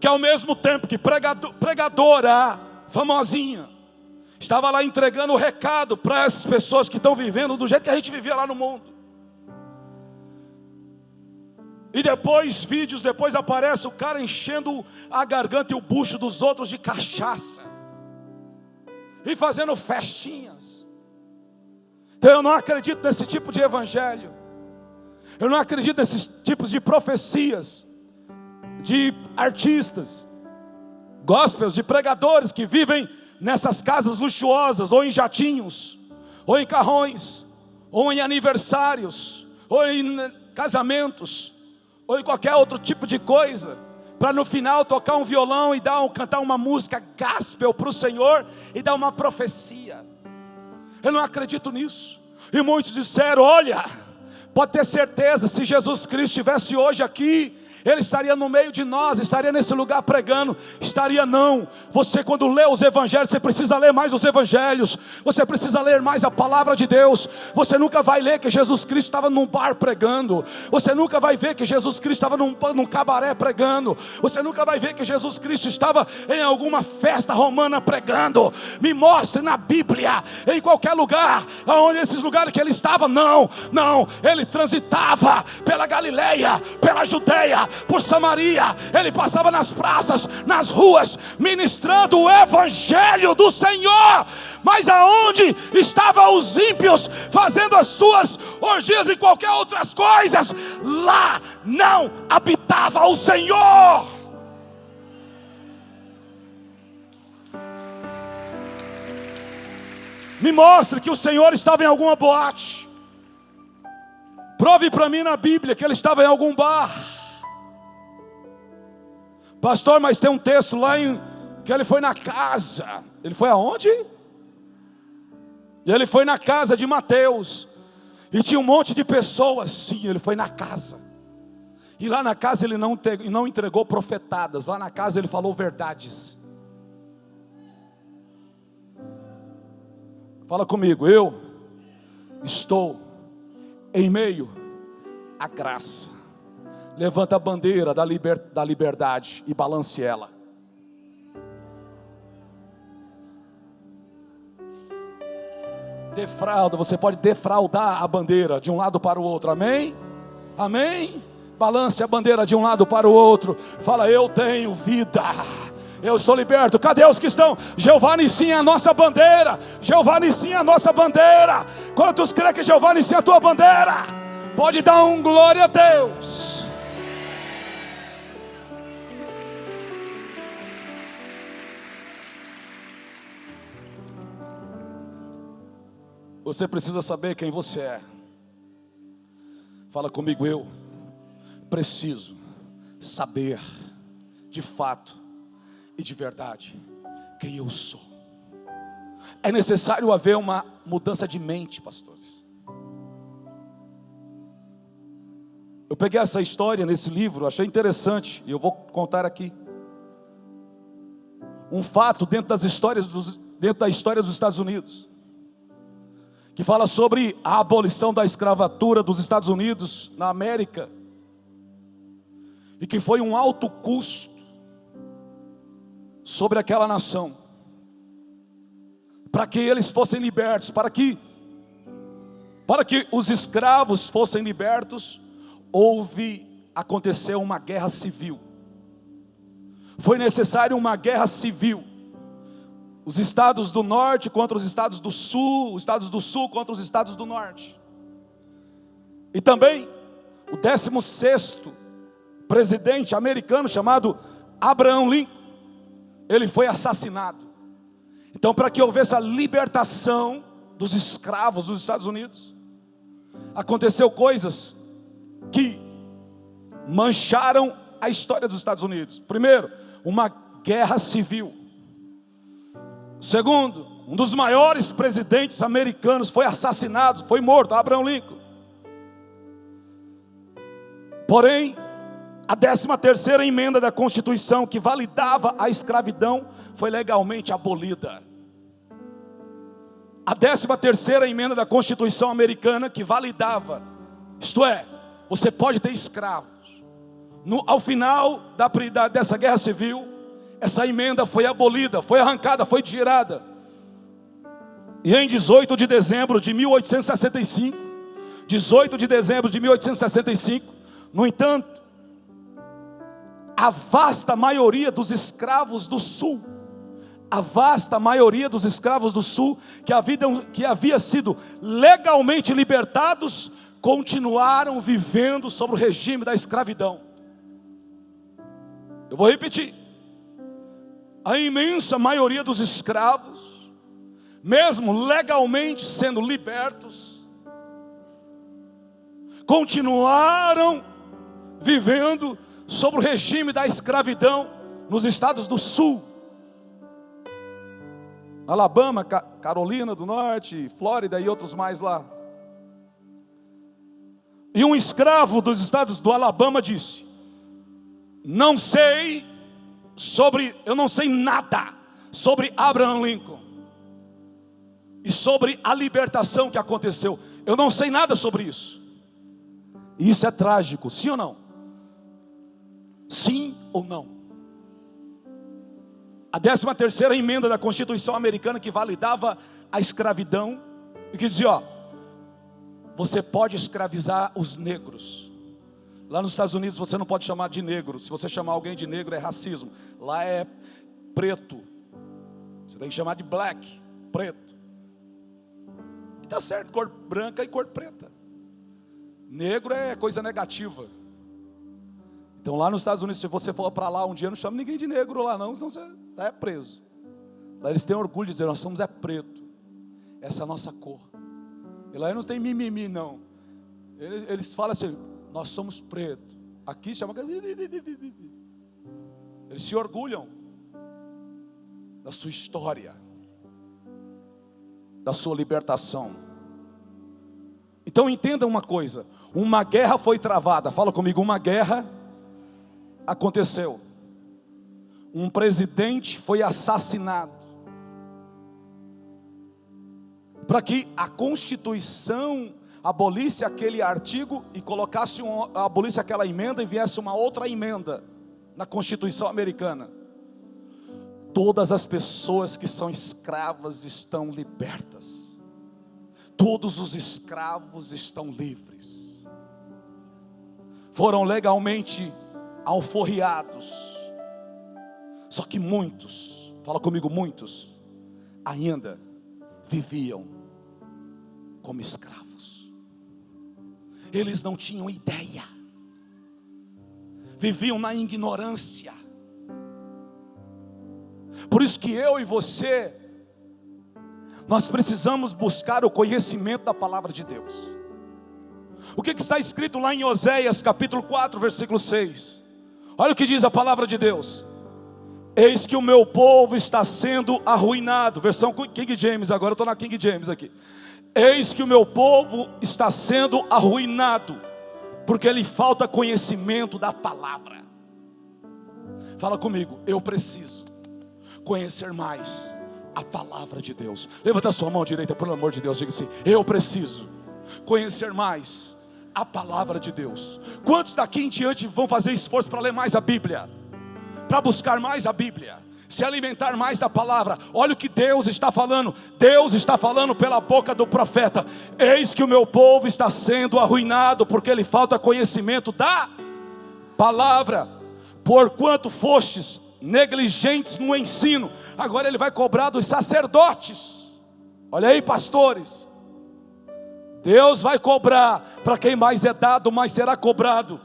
Porque ao mesmo tempo que pregadora famosinha estava lá entregando o recado para essas pessoas que estão vivendo do jeito que a gente vivia lá no mundo, e vídeos depois aparece o cara enchendo a garganta e o bucho dos outros de cachaça e fazendo festinhas. Então eu não acredito nesse tipo de evangelho. Eu não acredito nesses tipos de profecias de artistas gospels, de pregadores que vivem nessas casas luxuosas, ou em jatinhos, ou em carrões, ou em aniversários, ou em casamentos, ou em qualquer outro tipo de coisa, para no final tocar um violão e cantar uma música gospel para o Senhor e dar uma profecia. Eu não acredito nisso. E muitos disseram: olha, pode ter certeza, se Jesus Cristo estivesse hoje aqui, Ele estaria no meio de nós, estaria nesse lugar pregando. Estaria não. Você, quando lê os evangelhos, você precisa ler mais os evangelhos. Você precisa ler mais a palavra de Deus. Você nunca vai ler que Jesus Cristo estava num bar pregando. Você nunca vai ver que Jesus Cristo estava num cabaré pregando. Você nunca vai ver que Jesus Cristo estava em alguma festa romana pregando. Me mostre na Bíblia, em qualquer lugar, onde esses lugares que Ele estava. Não, Ele transitava pela Galileia, pela Judeia, por Samaria. Ele passava nas praças, nas ruas, ministrando o evangelho do Senhor. Mas aonde estavam os ímpios fazendo as suas orgias e qualquer outras coisas, lá não habitava o Senhor. Me mostre que o Senhor estava em alguma boate. Prove para mim na Bíblia que Ele estava em algum bar. Pastor, mas tem um texto lá que Ele foi na casa. Ele foi aonde? Ele foi na casa de Mateus. E tinha um monte de pessoas. Sim, Ele foi na casa. E lá na casa Ele não entregou profetadas. Lá na casa Ele falou verdades. Fala comigo. Eu estou em meio à graça. Levanta a bandeira da liberdade e balance ela. Defrauda, você pode defraudar a bandeira de um lado para o outro, amém? Amém? Balance a bandeira de um lado para o outro. Fala: eu tenho vida, eu sou liberto. Cadê os que estão? Jeová Nissim é a nossa bandeira. Jeová Nissim é a nossa bandeira. Quantos creem que Jeová Nissim é a tua bandeira? Pode dar um glória a Deus. Você precisa saber quem você é. Fala comigo: eu preciso saber de fato e de verdade quem eu sou. É necessário haver uma mudança de mente, pastores. Eu peguei essa história nesse livro, achei interessante, e eu vou contar aqui. Um fato dentro da história dos Estados Unidos, que fala sobre a abolição da escravatura dos Estados Unidos na América, e que foi um alto custo sobre aquela nação, para que eles fossem libertos, para que os escravos fossem libertos. Aconteceu uma guerra civil. Foi necessário uma guerra civil. Os estados do norte contra os estados do sul, os estados do sul contra os estados do norte. E também o 16º presidente americano, chamado Abraham Lincoln, ele foi assassinado. Então, para que houvesse a libertação dos escravos dos Estados Unidos, aconteceu coisas que mancharam a história dos Estados Unidos. Primeiro, uma guerra civil. Segundo, um dos maiores presidentes americanos foi assassinado, foi morto, Abraham Lincoln. Porém, a 13ª emenda da Constituição, que validava a escravidão, foi legalmente abolida. A 13ª emenda da Constituição americana, que validava, isto é, você pode ter escravos, Ao final dessa guerra civil, essa emenda foi abolida, foi arrancada, foi tirada. E em 18 de dezembro de 1865, no entanto, a vasta maioria dos escravos do sul, que havia sido legalmente libertados, continuaram vivendo sob o regime da escravidão. Eu vou repetir. A imensa maioria dos escravos, mesmo legalmente sendo libertos, continuaram vivendo sob o regime da escravidão nos estados do sul. Alabama, Carolina do Norte, Flórida e outros mais lá. E um escravo dos estados do Alabama disse: eu não sei nada sobre Abraham Lincoln e sobre a libertação que aconteceu. Eu não sei nada sobre isso. E isso é trágico, sim ou não? Sim ou não? A 13ª emenda da Constituição americana, que validava a escravidão, e que dizia: você pode escravizar os negros. Lá nos Estados Unidos você não pode chamar de negro. Se você chamar alguém de negro é racismo. Lá é preto. Você tem que chamar de black, preto. E tá certo, cor branca e cor preta. Negro é coisa negativa. Então lá nos Estados Unidos, se você for para lá um dia, não chama ninguém de negro lá não, senão você é preso. Lá eles têm orgulho de dizer: nós somos preto. Essa é a nossa cor. E lá não tem mimimi não. Eles falam assim: nós somos preto. Aqui chama. Eles se orgulham da sua história, da sua libertação. Então entenda uma coisa: uma guerra foi travada. Fala comigo, uma guerra aconteceu. Um presidente foi assassinado, para que a Constituição abolisse aquele artigo e abolisse aquela emenda e viesse uma outra emenda na Constituição americana. Todas as pessoas que são escravas estão libertas. Todos os escravos estão livres. Foram legalmente alforriados. Só que muitos, fala comigo, muitos ainda viviam como escravos. Eles não tinham ideia. Viviam na ignorância. Por isso que eu e você, nós precisamos buscar o conhecimento da palavra de Deus. O que está escrito lá em Oséias capítulo 4, versículo 6? Olha o que diz a palavra de Deus: eis que o meu povo está sendo arruinado. Versão King James, agora eu estou na King James aqui. Eis que o meu povo está sendo arruinado, porque lhe falta conhecimento da palavra. Fala comigo, eu preciso conhecer mais a palavra de Deus. Levanta a sua mão direita, pelo amor de Deus, diga assim: eu preciso conhecer mais a palavra de Deus. Quantos daqui em diante vão fazer esforço para ler mais a Bíblia? Para buscar mais a Bíblia, se alimentar mais da palavra? Olha o que Deus está falando. Deus está falando pela boca do profeta: eis que o meu povo está sendo arruinado, porque lhe falta conhecimento da palavra. Porquanto fostes negligentes no ensino. Agora ele vai cobrar dos sacerdotes. Olha aí, pastores, Deus vai cobrar. Para quem mais é dado, mais será cobrado.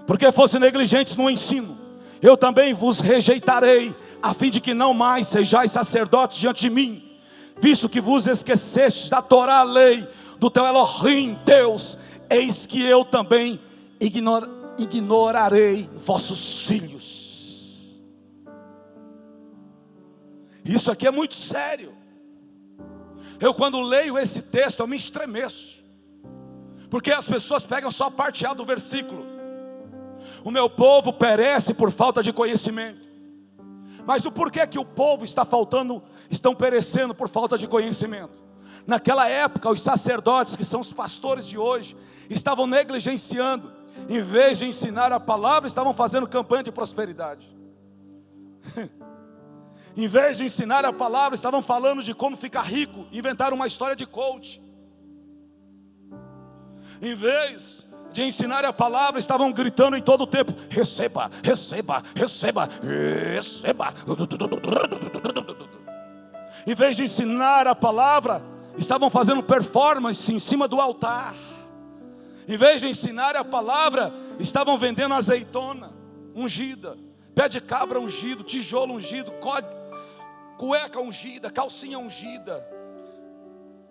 Porque fosse negligentes no ensino, eu também vos rejeitarei, a fim de que não mais sejais sacerdotes diante de mim, visto que vos esquecestes da Torá, a lei do teu Elohim Deus. Eis que eu também ignorarei vossos filhos. Isso aqui é muito sério. Eu quando leio esse texto eu me estremeço, porque as pessoas pegam só a parte A do versículo. O meu povo perece por falta de conhecimento. Mas o porquê que o povo estão perecendo por falta de conhecimento? Naquela época os sacerdotes, que são os pastores de hoje, estavam negligenciando Em vez de ensinar a palavra, estavam fazendo campanha de prosperidade. Em vez de ensinar a palavra, estavam falando de como ficar rico. Inventaram uma história de coach. Em vez de ensinar a palavra, estavam gritando em todo o tempo: receba, receba, receba, receba. Em vez de ensinar a palavra, estavam fazendo performance em cima do altar. Em vez de ensinar a palavra, estavam vendendo azeitona ungida, pé de cabra ungido, tijolo ungido, cueca ungida, calcinha ungida,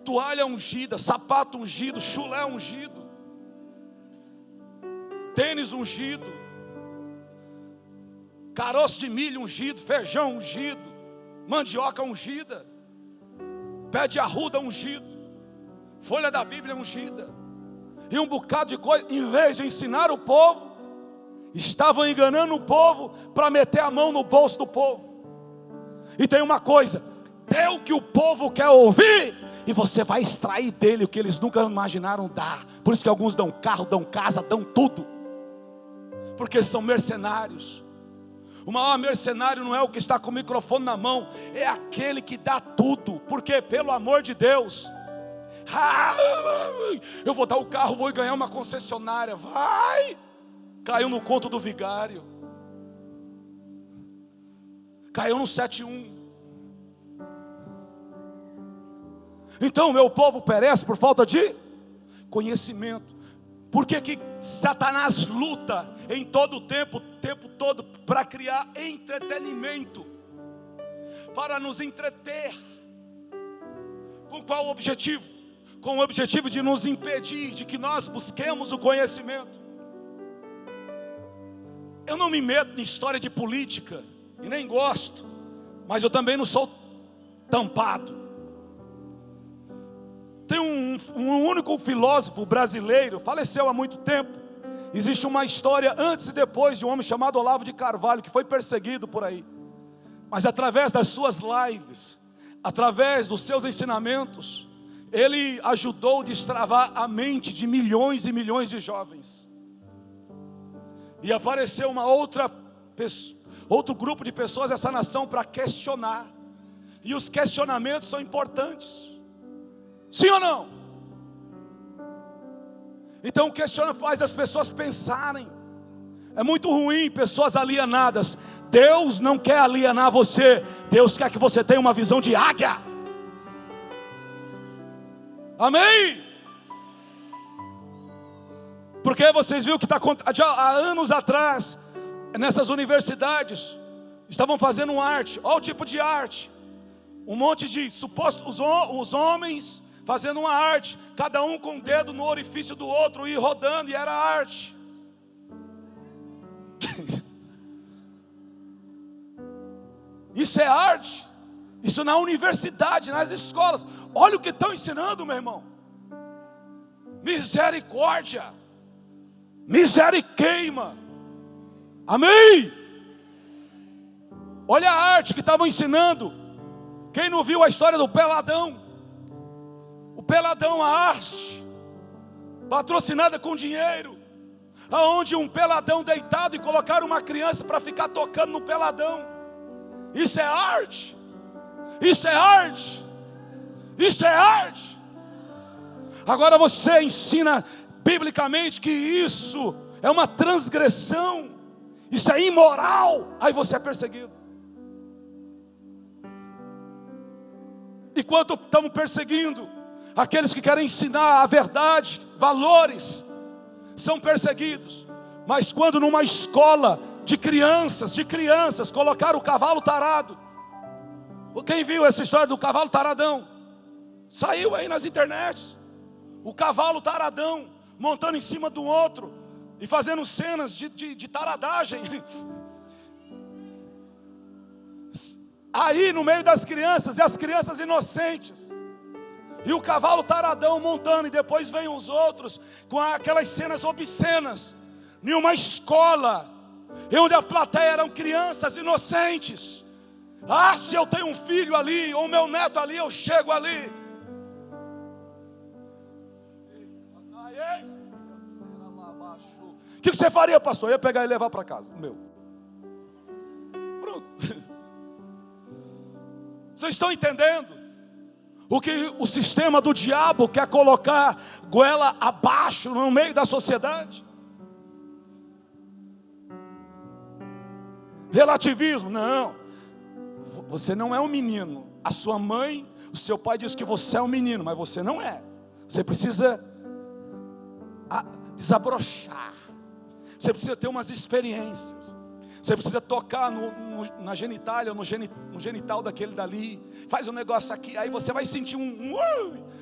toalha ungida, sapato ungido, chulé ungido, tênis ungido, caroço de milho ungido, feijão ungido, mandioca ungida, pé de arruda ungido, folha da Bíblia ungida, e um bocado de coisa. Em vez de ensinar o povo, estavam enganando o povo para meter a mão no bolso do povo. E tem uma coisa: dê o que o povo quer ouvir, e você vai extrair dele o que eles nunca imaginaram dar. Por isso que alguns dão carro, dão casa, dão tudo, porque são mercenários. O maior mercenário não é o que está com o microfone na mão, é aquele que dá tudo. Porque, pelo amor de Deus, eu vou dar o carro, vou ganhar uma concessionária. Vai! Caiu no conto do vigário, caiu no 7-1. Então meu povo perece por falta de conhecimento. Por que que Satanás luta em todo o tempo todo, para criar entretenimento, para nos entreter? Com qual objetivo? Com o objetivo de nos impedir de que nós busquemos o conhecimento. Eu não me meto em história de política, e nem gosto, mas eu também não sou tampado. Tem um único filósofo brasileiro, faleceu há muito tempo. Existe uma história antes e depois de um homem chamado Olavo de Carvalho, que foi perseguido por aí. Mas através das suas lives, através dos seus ensinamentos, ele ajudou a destravar a mente de milhões e milhões de jovens. E apareceu outro grupo de pessoas dessa nação para questionar. E os questionamentos são importantes. Sim ou não? Então o questionamento faz as pessoas pensarem. É muito ruim pessoas alienadas. Deus não quer alienar você. Deus quer que você tenha uma visão de águia. Amém? Porque vocês viram que está acontecendo há anos atrás, nessas universidades, estavam fazendo arte. Olha o tipo de arte. Um monte de supostos, os homens fazendo uma arte, cada um com o dedo no orifício do outro e rodando, e era arte. Isso é arte. Isso na universidade, nas escolas. Olha o que estão ensinando, meu irmão. Misericórdia. Miseriqueima. Amém? Olha a arte que estavam ensinando. Quem não viu a história do Peladão? O Peladão, a arte patrocinada com dinheiro, aonde um peladão deitado e colocaram uma criança para ficar tocando no peladão. Isso é arte. Isso é arte. Isso é arte. Agora você ensina biblicamente que isso é uma transgressão, isso é imoral, aí você é perseguido. Enquanto estamos perseguindo aqueles que querem ensinar a verdade, valores, são perseguidos. Mas quando numa escola de crianças colocaram o cavalo tarado, quem viu essa história do cavalo taradão? Saiu aí nas internets. O cavalo taradão montando em cima do outro e fazendo cenas de taradagem. Aí no meio das crianças, e as crianças inocentes, e o cavalo taradão montando, e depois vem os outros com aquelas cenas obscenas, em uma escola, onde a plateia eram crianças inocentes. Ah, se eu tenho um filho ali, ou meu neto ali, eu chego ali. O que você faria, pastor? Eu ia pegar e levar para casa, meu. Pronto. Vocês estão entendendo? O que o sistema do diabo quer colocar goela abaixo no meio da sociedade? Relativismo, não. Você não é um menino. A sua mãe, o seu pai diz que você é um menino, mas você não é. Você precisa desabrochar. Você precisa ter umas experiências. Você precisa tocar na genitália, no genital daquele dali. Faz um negócio aqui, aí você vai sentir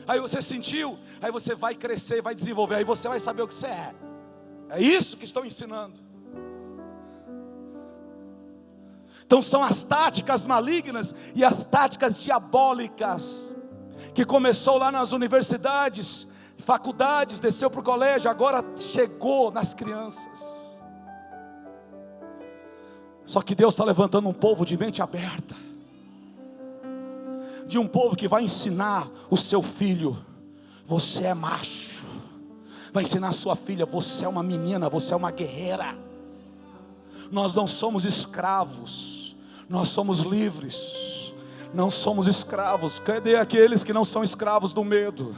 aí você sentiu, aí você vai crescer, vai desenvolver, aí você vai saber o que você é. É isso que estão ensinando. Então são as táticas malignas e as táticas diabólicas, que começou lá nas universidades, faculdades, desceu para o colégio, agora chegou nas crianças. Só que Deus está levantando um povo de mente aberta, de um povo que vai ensinar o seu filho: você é macho. Vai ensinar a sua filha: você é uma menina, você é uma guerreira. Nós não somos escravos, nós somos livres. Não somos escravos. Cadê aqueles que não são escravos do medo?